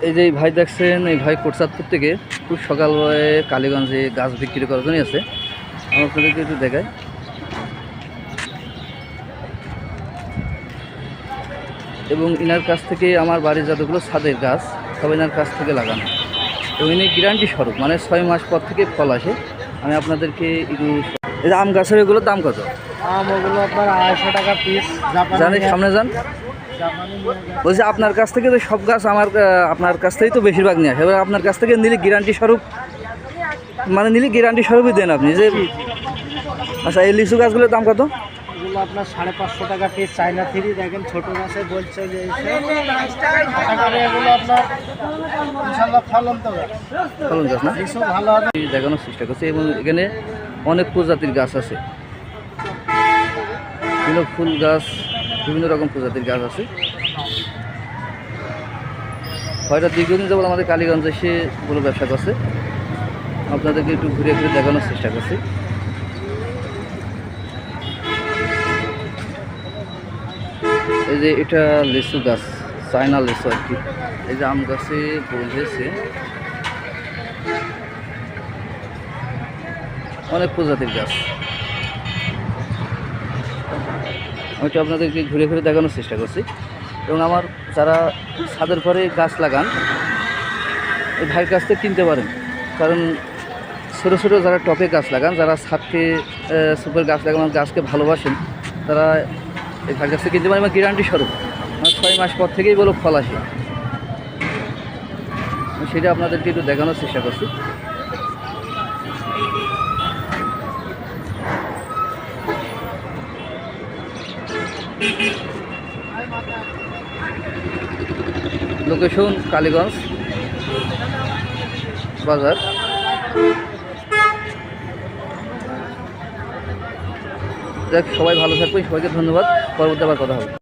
এই যে ভাই দেখছেন, এই ভাই কোটচাঁদপুর থেকে খুব সকালবেলায় কালীগঞ্জে গাছ বিক্রি করার জন্যই আছে। আমি আপনাদেরকে একটু দেখাই। এবং ইনার কাছ থেকে আমার বাড়ির যতগুলো ছাদের গাছ সব ইনার কাছ থেকে লাগানো, এবং ইনি গ্যারান্টি স্বরূপ, মানে 6 মাস পর থেকে ফল আসে। আমি আপনাদেরকে একটু, এই যে আম গাছের এগুলোর দাম কত? আম ওগুলো আপনার 250 টাকা পিস। জানি, সামনে যান। বলছি আপনার কাছ থেকে তো সব গাছ আপনার কাছ থেকেই তো বেশিরভাগ নিয়ে আসে। এবার আপনার কাছ থেকে নিলে গ্যারান্টি স্বরূপ, মানে নিলে গ্যারান্টি স্বরূপই দেন আপনি যে। আচ্ছা, এই লিচু গাছগুলোর দাম কত? এগুলো আপনার 550 টাকা পিস। চায়না থ্রি দেখেন ছোটো গাছে বলছে যে এগুলো আপনার ইনশাল্লাহ ফলন গাছ না, লিচু ভালো হবে। দেখানোর চেষ্টা করছি। এবং এখানে অনেক প্রজাতির গাছ আছে, বিভিন্ন ফুল গাছ, বিভিন্ন রকম প্রজাতির গাছ আছে। হয়তো দীর্ঘদিন যাবত আমাদের কালীগঞ্জে এসে পুরো ব্যবসা করছে। আপনাদেরকে একটু ঘুরে ঘুরে দেখানোর চেষ্টা করছি। এই যে এটা লিচু গাছ, চায়না লিচু আর কি। এই যে আম গাছে বসেছে অনেক প্রজাতির গাছ। আমি তো আপনাদেরকে ঘুরে ঘুরে দেখানোর চেষ্টা করছি। এবং আমার যারা ছাদের পরে গাছ লাগান, এই ভাইয়ের কাছ থেকে কিনতে পারেন। কারণ ছোটো ছোটো যারা টপে গাছ লাগান, যারা ছাদকে সুপার গাছ লাগান, গাছকে ভালোবাসেন, তারা এই ভাইয়ের কাছ থেকে কিনতে পারেন। এবং গ্যারান্টি স্বরূপ, মানে 6 মাস পর থেকেই বলো ফল আসে। সেটা আপনাদেরকে একটু দেখানোর চেষ্টা করছি। লোকেশন কালীগঞ্জ বাজার। দেখ, সবাই ভালো থাকবেন, সবাইকে ধন্যবাদ। পরবর্তী আবার কথা হবে।